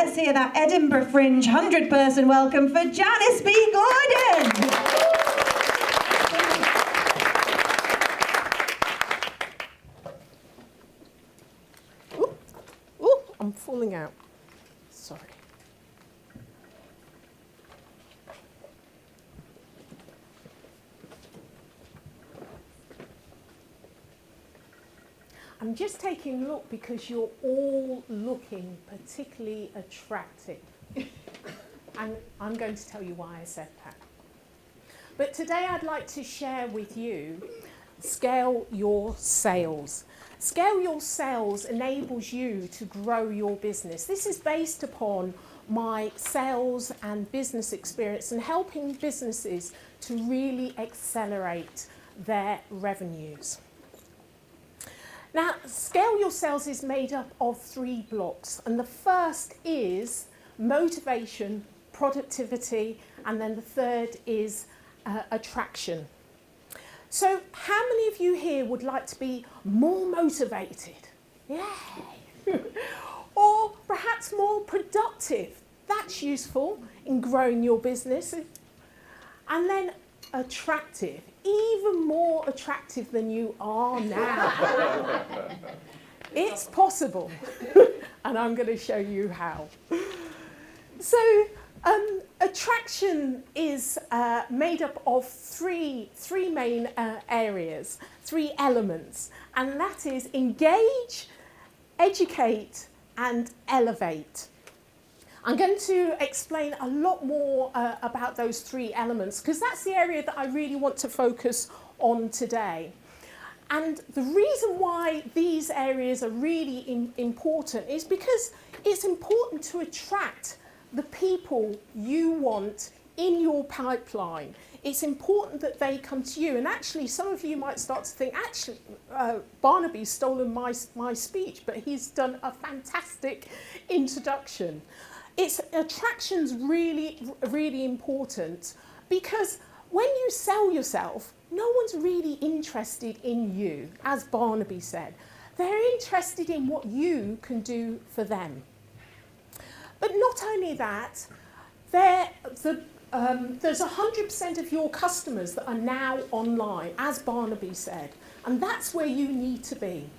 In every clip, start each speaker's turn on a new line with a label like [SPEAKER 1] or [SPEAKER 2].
[SPEAKER 1] let's hear that Edinburgh Fringe 100-person welcome for Janice B. Gordon.
[SPEAKER 2] I'm falling out. Sorry. I'm just taking a look because you're all looking particularly attractive. And I'm going to tell you why I said that. But today I'd like to share with you Scale Your Sales. Scale Your Sales enables you to grow your business. This is based upon my sales and business experience and helping businesses to really accelerate their revenues. Now, Scale Your Sales is made up of 3 blocks, and the first is motivation, productivity, and then the third is attraction. So how many of you here would like to be more motivated? Yay! Or perhaps more productive? That's useful in growing your business. And then attractive, even more attractive than you are now. It's possible, and I'm going to show you how. So attraction is made up of three main areas, 3 elements, and that is engage, educate, and elevate. I'm going to explain a lot more about those 3 elements because that's the area that I really want to focus on today. And the reason why these areas are really important is because it's important to attract the people you want in your pipeline. It's important that they come to you. And actually, some of you might start to think, actually, Barnaby's stolen my speech, but he's done a fantastic introduction. Attraction's really, really important because when you sell yourself, no one's really interested in you, as Barnaby said. They're interested in what you can do for them. But not only that, there's 100% of your customers that are now online, as Barnaby said, and that's where you need to be.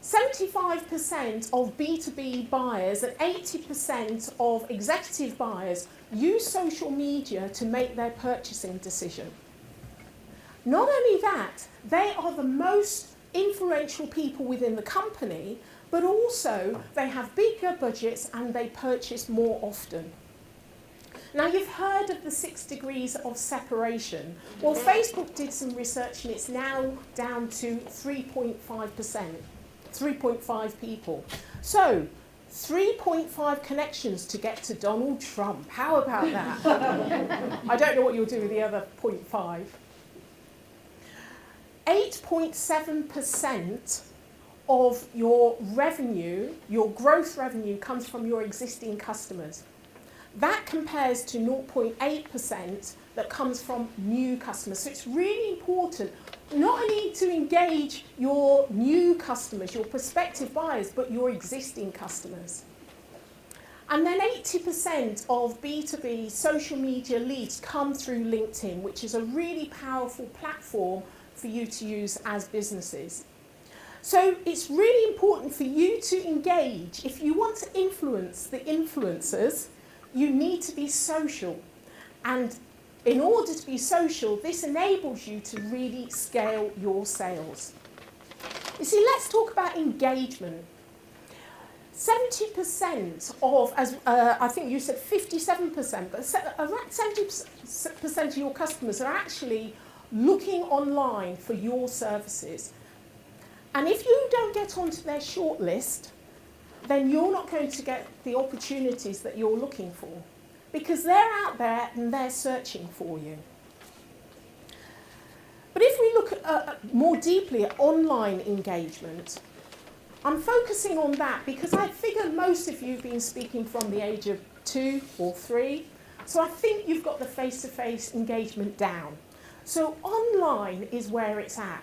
[SPEAKER 2] 75% of B2B buyers and 80% of executive buyers use social media to make their purchasing decision. Not only that, they are the most influential people within the company, but also they have bigger budgets and they purchase more often. Now, you've heard of the 6 degrees of separation. Well, Facebook did some research and it's now down to 3.5%, 3.5 people. So, 3.5 connections to get to Donald Trump. How about that? I don't know what you'll do with the other 0.5. 8.7% of your revenue, your gross revenue, comes from your existing customers. That compares to 0.8% that comes from new customers. So it's really important not only to engage your new customers, your prospective buyers, but your existing customers. And then 80% of B2B social media leads come through LinkedIn, which is a really powerful platform for you to use as businesses. So it's really important for you to engage. If you want to influence the influencers, you need to be social. And in order to be social, this enables you to really scale your sales. You see, let's talk about engagement. 70% of, I think you said 57%, but around 70% of your customers are actually looking online for your services. And if you don't get onto their shortlist, then you're not going to get the opportunities that you're looking for because they're out there and they're searching for you. But if we look more deeply at online engagement, I'm focusing on that because I figure most of you have been speaking from the age of 2 or 3, so I think you've got the face-to-face engagement down. So online is where it's at.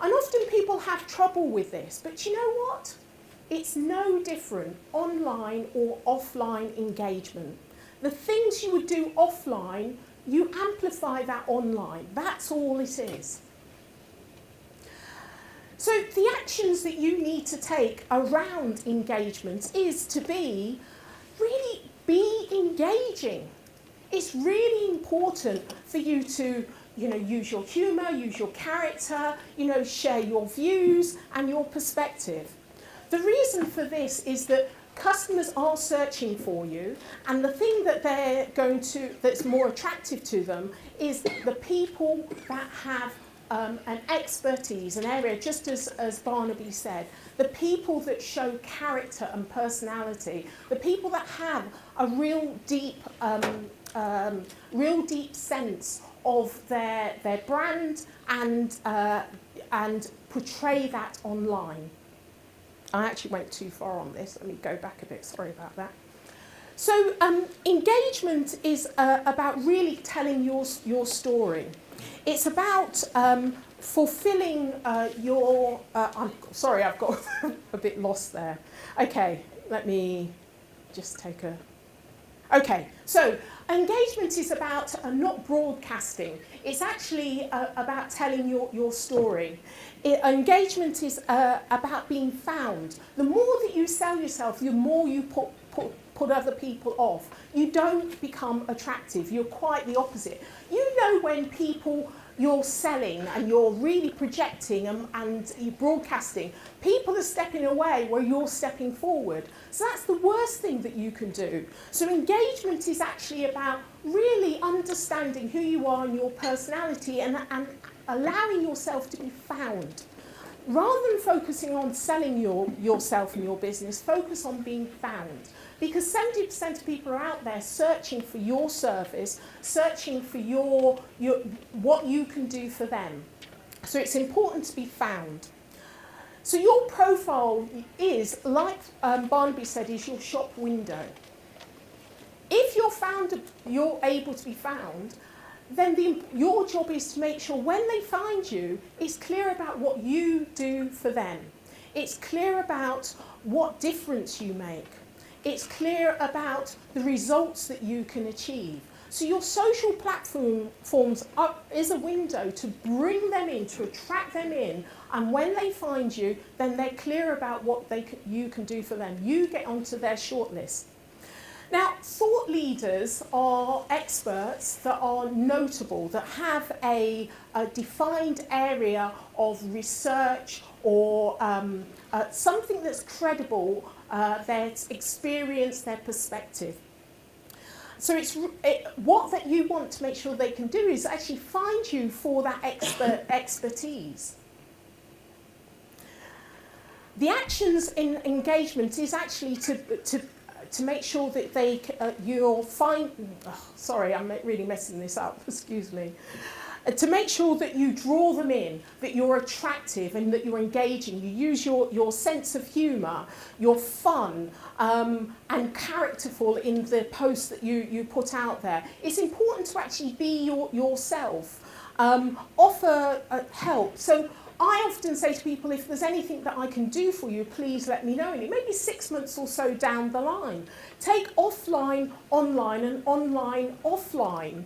[SPEAKER 2] And often people have trouble with this, but you know what? it's no different online or offline engagement. The things you would do offline, you amplify that online. That's all it is. So the actions that you need to take around engagement is to really be engaging. It's really important for you to, use your humour, use your character, share your views and your perspective. The reason for this is that customers are searching for you, and the thing that that's more attractive to them is the people that have an expertise, an area, just as Barnaby said, the people that show character and personality, the people that have a real deep sense of their brand and portray that online. I actually went too far on this. Let me go back a bit. Sorry about that. So engagement is about really telling your story. It's about fulfilling your... I'm sorry, I've got a bit lost there. Okay, let me just take a... Okay, so engagement is about not broadcasting. It's actually about telling your story. Engagement is about being found. The more that you sell yourself, the more you put other people off. You don't become attractive. You're quite the opposite. You know when people you're selling and you're really projecting and you're broadcasting, people are stepping away where you're stepping forward. So that's the worst thing that you can do. So engagement is actually about really understanding who you are and your personality and allowing yourself to be found. Rather than focusing on selling yourself and your business, focus on being found. Because 70% of people are out there searching for your service, searching for what you can do for them. So it's important to be found. So your profile is, like Barnaby said, is your shop window. If you're able to be found, then your job is to make sure when they find you, it's clear about what you do for them. It's clear about what difference you make. It's clear about the results that you can achieve. So your social platforms is a window to bring them in, to attract them in, and when they find you, then they're clear about what you can do for them. You get onto their shortlist. Now, thought leaders are experts that are notable, that have a defined area of research or something that's credible, their experience, their perspective. So what that you want to make sure they can do is actually find you for that expertise. The actions in engagement is actually to make sure that you'll find... sorry, I'm really messing this up, excuse me. To make sure that you draw them in, that you're attractive and that you're engaging. You use your sense of humour, you're fun and characterful in the posts that you put out there. It's important to actually be yourself. Offer help. So I often say to people, if there's anything that I can do for you, please let me know. And it may be 6 months or so down the line. Take offline, online, and online, offline.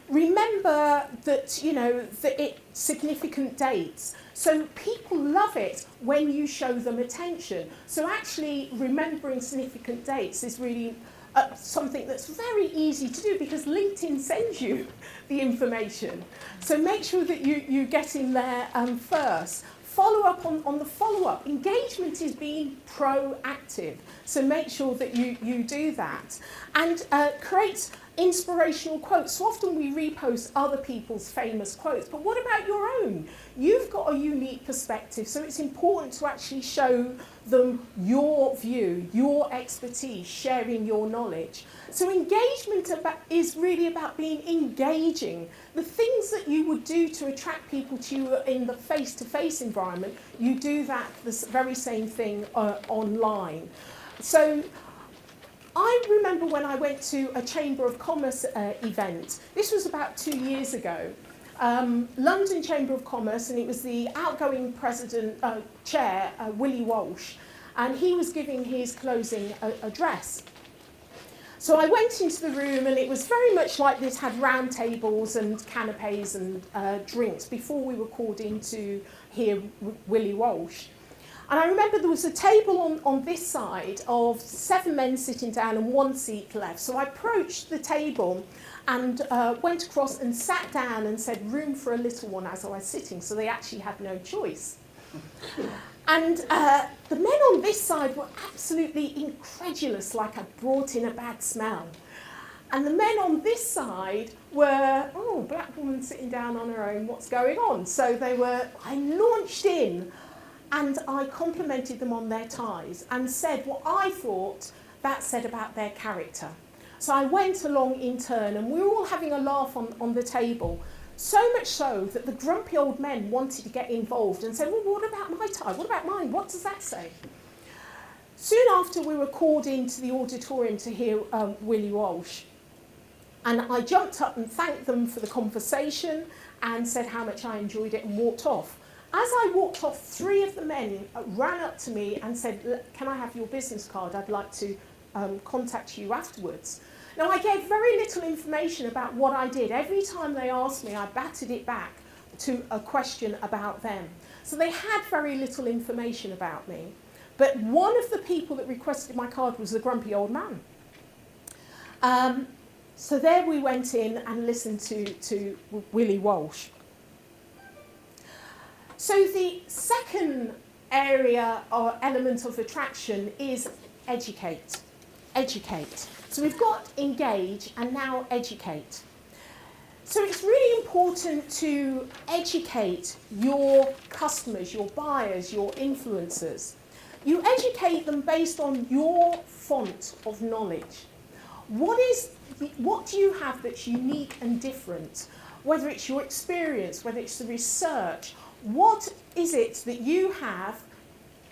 [SPEAKER 2] Remember that, that it's significant dates. So people love it when you show them attention. So actually remembering significant dates is really something that's very easy to do because LinkedIn sends you the information. So make sure that you get in there first. Follow up on the follow-up. Engagement is being proactive. So make sure that you do that. And create inspirational quotes. So often we repost other people's famous quotes, but what about your own? You've got a unique perspective, so it's important to actually show them your view, your expertise, sharing your knowledge. So engagement is really about being engaging. The things that you would do to attract people to you in the face-to-face environment, you do that, the very same thing online. So I remember when I went to a Chamber of Commerce event. This was about 2 years ago. London Chamber of Commerce, and it was the outgoing chair, Willie Walsh. and he was giving his closing address. So I went into the room, and it was very much like this, had round tables and canapes and drinks before we were called in to hear Willie Walsh. And I remember there was a table on this side of 7 men sitting down and 1 seat left. So I approached the table and went across and sat down and said, room for a little one, as I was sitting. So they actually had no choice. And the men on this side were absolutely incredulous, like I'd brought in a bad smell. And the men on this side were, oh, black woman sitting down on her own, what's going on? So I launched in and I complimented them on their ties and said what I thought that said about their character. So I went along in turn, and we were all having a laugh on the table. So much so that the grumpy old men wanted to get involved and said, well, what about my tie? What about mine? What does that say? Soon after, we were called into the auditorium to hear Willie Walsh. And I jumped up and thanked them for the conversation and said how much I enjoyed it and walked off. As I walked off, 3 of the men ran up to me and said, can I have your business card? I'd like to contact you afterwards. Now, I gave very little information about what I did. Every time they asked me, I batted it back to a question about them. So they had very little information about me. But one of the people that requested my card was the grumpy old man. So there we went in and listened to Willie Walsh. So the second area or element of attraction is educate. Educate. So we've got engage and now educate. So it's really important to educate your customers, your buyers, your influencers. You educate them based on your font of knowledge. What do you have that's unique and different? Whether it's your experience, whether it's the research, what is it that you have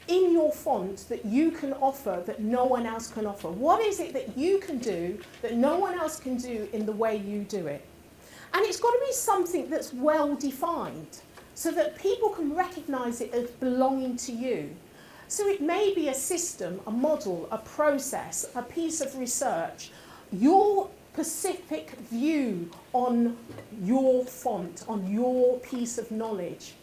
[SPEAKER 2] in your font that you can offer that no one else can offer? What is it that you can do that no one else can do in the way you do it? And it's got to be something that's well defined so that people can recognise it as belonging to you. So it may be a system, a model, a process, a piece of research, your specific view on your font, on your piece of knowledge.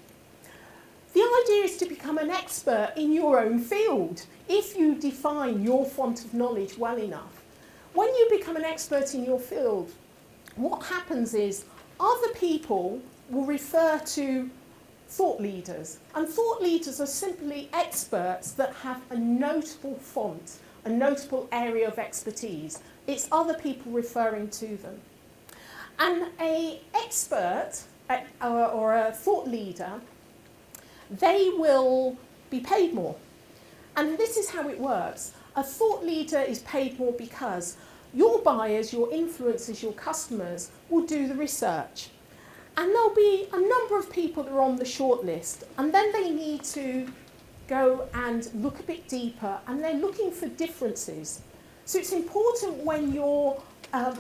[SPEAKER 2] The idea is to become an expert in your own field if you define your font of knowledge well enough. When you become an expert in your field, what happens is other people will refer to thought leaders, and thought leaders are simply experts that have a notable font, a notable area of expertise. It's other people referring to them. And an expert or a thought leader, they will be paid more. And this is how it works. A thought leader is paid more because your buyers, your influencers, your customers will do the research. And there'll be a number of people that are on the short list. And then they need to go and look a bit deeper, and they're looking for differences. So it's important when you're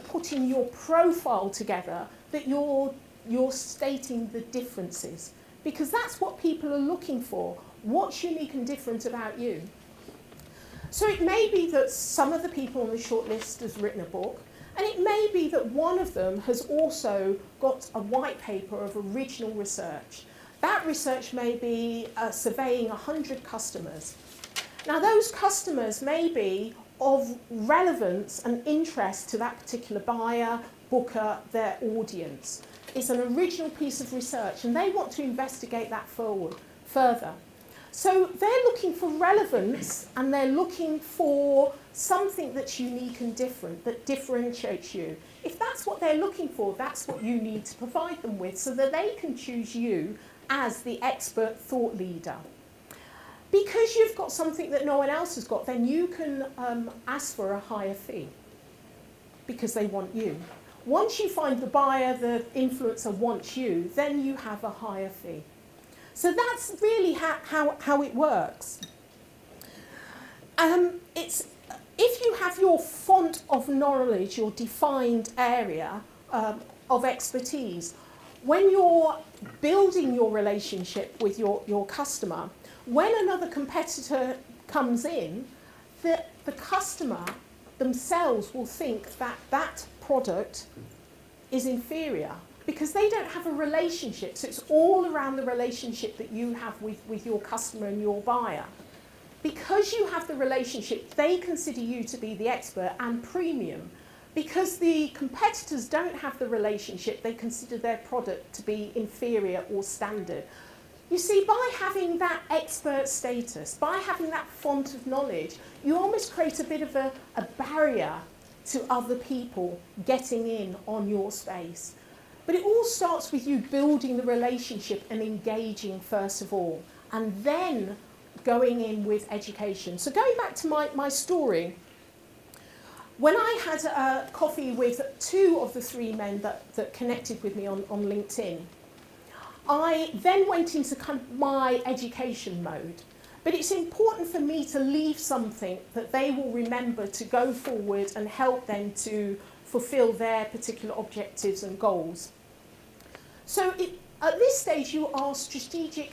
[SPEAKER 2] putting your profile together that you're stating the differences, because that's what people are looking for. What's unique and different about you? So it may be that some of the people on the shortlist has written a book, and it may be that one of them has also got a white paper of original research. That research may be surveying 100 customers. Now those customers may be of relevance and interest to that particular buyer, booker, their audience. It's an original piece of research, and they want to investigate that further. So they're looking for relevance, and they're looking for something that's unique and different, that differentiates you. If that's what they're looking for, that's what you need to provide them with so that they can choose you as the expert thought leader. Because you've got something that no one else has got, then you can ask for a higher fee because they want you. Once you find the buyer, the influencer wants you, then you have a higher fee. So that's really how it works. If you have your font of knowledge, your defined area of expertise, when you're building your relationship with your customer, when another competitor comes in, the customer themselves will think that that product is inferior because they don't have a relationship. So it's all around the relationship that you have with your customer and your buyer. Because you have the relationship, they consider you to be the expert and premium. Because the competitors don't have the relationship, they consider their product to be inferior or standard. You see, by having that expert status, by having that font of knowledge, you almost create a bit of a barrier to other people getting in on your space. But it all starts with you building the relationship and engaging first of all, and then going in with education. So going back to my story, when I had a coffee with 2 of the 3 men that connected with me on LinkedIn, I then went into kind of my education mode. But it's important for me to leave something that they will remember to go forward and help them to fulfill their particular objectives and goals. So at this stage, you ask strategic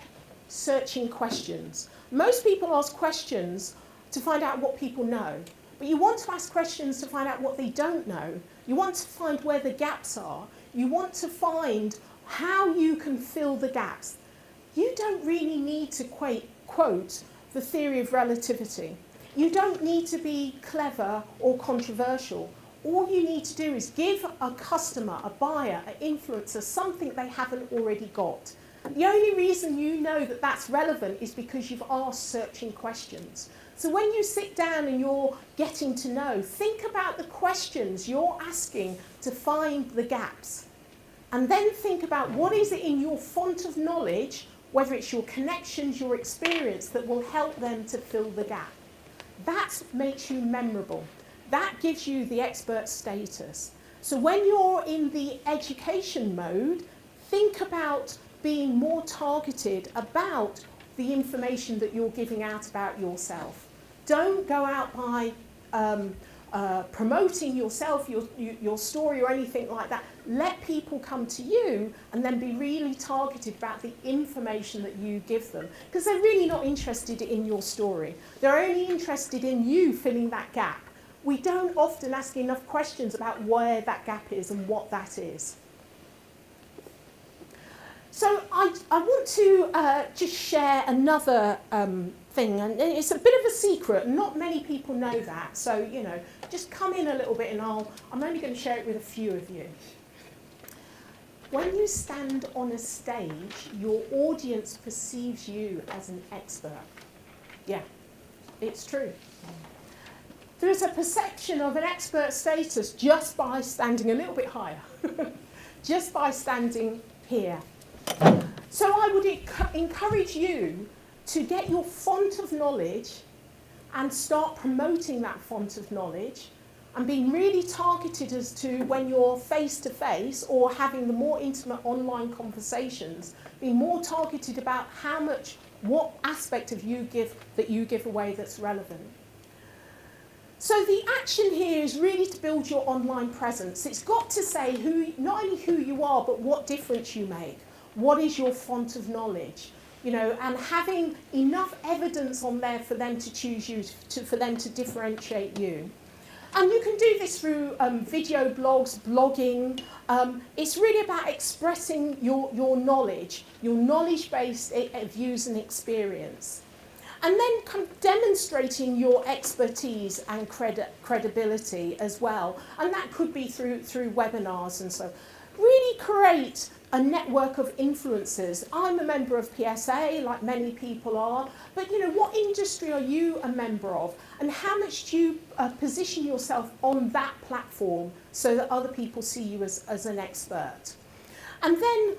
[SPEAKER 2] searching questions. Most people ask questions to find out what people know. But you want to ask questions to find out what they don't know. You want to find where the gaps are. You want to find how you can fill the gaps. You don't really need to quote the theory of relativity. You don't need to be clever or controversial. All you need to do is give a customer, a buyer, an influencer something they haven't already got. The only reason you know that that's relevant is because you've asked searching questions. So when you sit down and you're getting to know, think about the questions you're asking to find the gaps. And then think about what is it in your font of knowledge, whether it's your connections, your experience, that will help them to fill the gap. That makes you memorable. That gives you the expert status. So when you're in the education mode, think about being more targeted about the information that you're giving out about yourself. Don't go out by promoting yourself, your story or anything like that. Let people come to you and then be really targeted about the information that you give them. Because they're really not interested in your story. They're only interested in you filling that gap. We don't often ask enough questions about where that gap is and what that is. So I want to just share another thing, and it's a bit of a secret. Not many people know that, so just come in a little bit, and I'm only going to share it with a few of you. When you stand on a stage, your audience perceives you as an expert. Yeah, it's true. There is a perception of an expert status just by standing a little bit higher, just by standing here. So I would encourage you to get your font of knowledge and start promoting that font of knowledge and being really targeted as to when you're face-to-face or having the more intimate online conversations, being more targeted about what aspect of you give away that's relevant. So the action here is really to build your online presence. It's got to say not only who you are, but what difference you make. What is your font of knowledge? And having enough evidence on there for them to choose you, for them to differentiate you. And you can do this through video blogs, blogging. It's really about expressing your knowledge-based views and experience. And then kind of demonstrating your expertise and credibility as well. And that could be through webinars and so. Really create a network of influencers. I'm a member of PSA, like many people are, but what industry are you a member of? And how much do you position yourself on that platform so that other people see you as an expert? And then,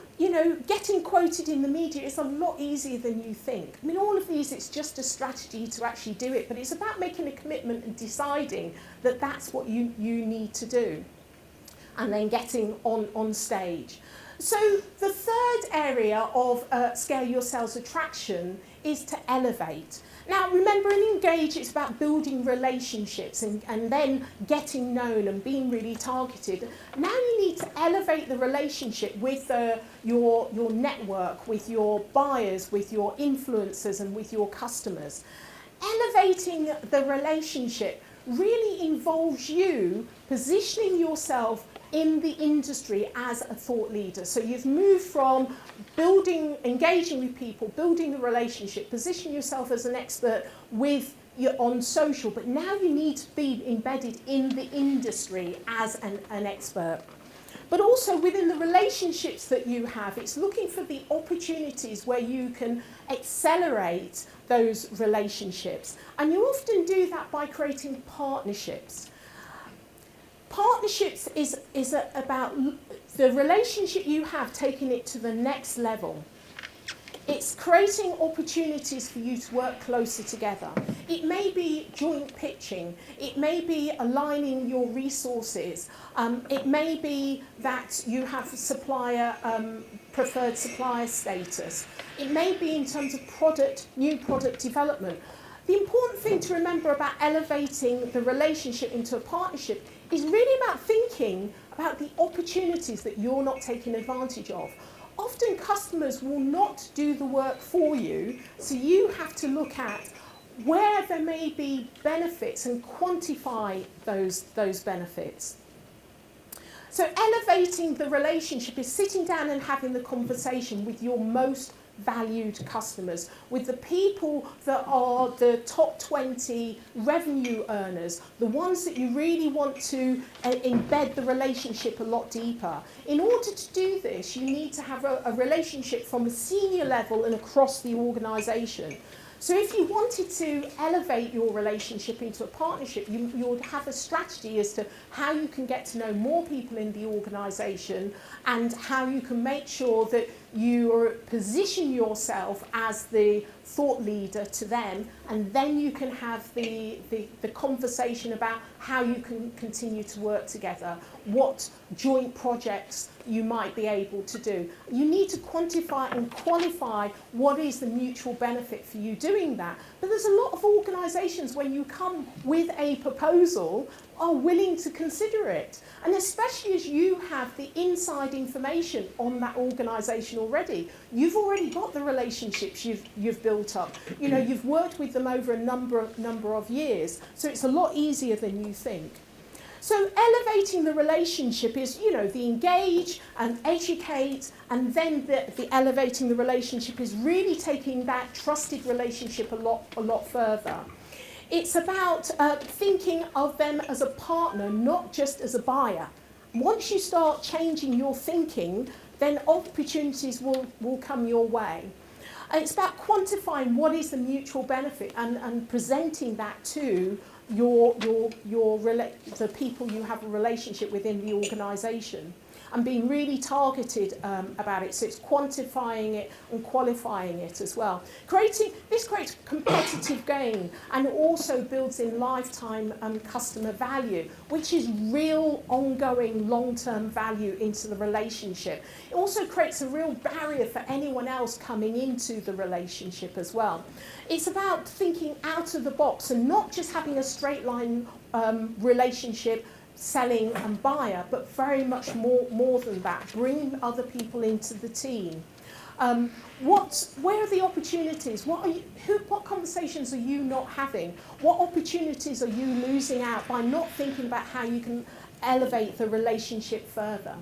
[SPEAKER 2] getting quoted in the media is a lot easier than you think. I mean, all of these, it's just a strategy to actually do it, but it's about making a commitment and deciding that that's what you need to do. And then getting on stage. So the third area of Scale Your Sales Attraction is to elevate. Now remember, in Engage, it's about building relationships and then getting known and being really targeted. Now you need to elevate the relationship with your network, with your buyers, with your influencers and with your customers. elevating the relationship really involves you positioning yourself in the industry as a thought leader. So you've moved from engaging with people, building the relationship, position yourself as an expert on social, but now you need to be embedded in the industry as an expert. But also within the relationships that you have, it's looking for the opportunities where you can accelerate those relationships. And you often do that by creating partnerships. Partnerships is about the relationship you have, taking it to the next level. It's creating opportunities for you to work closer together. It may be joint pitching. It may be aligning your resources. It may be that you have preferred supplier status. It may be in terms of new product development. The important thing to remember about elevating the relationship into a partnership is really about thinking about the opportunities that you're not taking advantage of. Often customers will not do the work for you, so you have to look at where there may be benefits and quantify those benefits. So elevating the relationship is sitting down and having the conversation with your most valued customers, with the people that are the top 20 revenue earners, the ones that you really want to embed the relationship a lot deeper. In order to do this, you need to have a relationship from a senior level and across the organisation. So if you wanted to elevate your relationship into a partnership, you would have a strategy as to how you can get to know more people in the organisation and how you can make sure that you position yourself as the thought leader to them, and then you can have the conversation about how you can continue to work together, what joint projects you might be able to do. You need to quantify and qualify what is the mutual benefit for you doing that. But there's a lot of organisations, when you come with a proposal, are willing to consider it. And especially as you have the inside information on that organisation already, you've already got the relationships you've built up. You know, you've worked with them over a number of years, so it's a lot easier than you think. So elevating the relationship is, you know, the engage and educate, and then the elevating the relationship is really taking that trusted relationship a lot further. It's about thinking of them as a partner, not just as a buyer. Once you start changing your thinking, then opportunities will come your way. It's about quantifying what is the mutual benefit and presenting that to the people you have a relationship with in the organisation, and being really targeted about it. So it's quantifying it and qualifying it as well. This creates competitive gain, and also builds in lifetime customer value, which is real ongoing long-term value into the relationship. It also creates a real barrier for anyone else coming into the relationship as well. It's about thinking out of the box and not just having a straight line relationship, selling and buyer, but very much more than that. Bring other people into the team. Where are the opportunities? What conversations are you not having? What opportunities are you losing out by not thinking about how you can elevate the relationship further?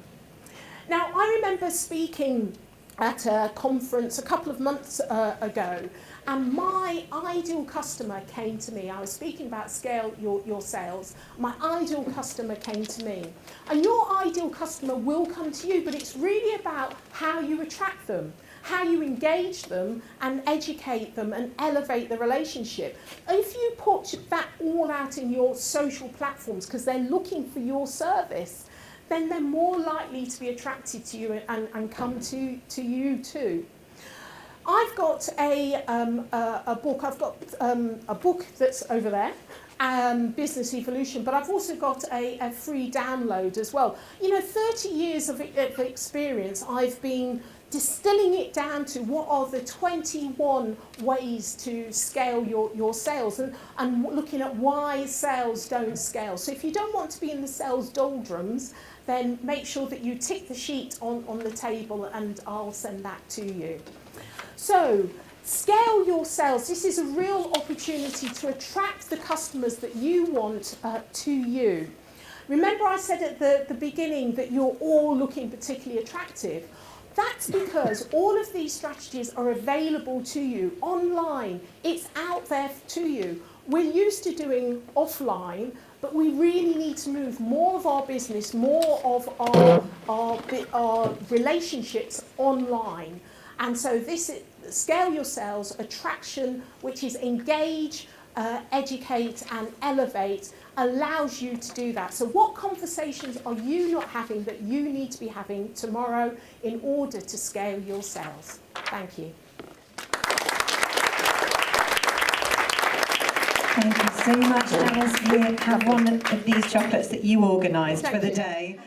[SPEAKER 2] Now, I remember speaking at a conference a couple of months ago, and my ideal customer came to me. I was speaking about scale your sales. My ideal customer came to me. And your ideal customer will come to you, but it's really about how you attract them, how you engage them and educate them and elevate the relationship. If you put that all out in your social platforms because they're looking for your service, then they're more likely to be attracted to you and come to you too. I've got a book. I've got a book that's over there, Business Evolution, but I've also got a free download as well. You know, 30 years of experience, I've been distilling it down to what are the 21 ways to scale your sales, and looking at why sales don't scale. So if you don't want to be in the sales doldrums, then make sure that you tick the sheet on the table, and I'll send that to you. So, Scale your sales. This is a real opportunity to attract the customers that you want to you. Remember I said at the beginning that you're all looking particularly attractive. That's because all of these strategies are available to you online. It's out there to you. We're used to doing offline, but we really need to move more of our business, more of our relationships online. And so this is Scale Your Sales, attraction, which is engage, educate and elevate, allows you to do that. So what conversations are you not having that you need to be having tomorrow in order to scale your sales? Thank you.
[SPEAKER 1] Thank you so much, Janice. You have one of these chocolates that you organised for the day.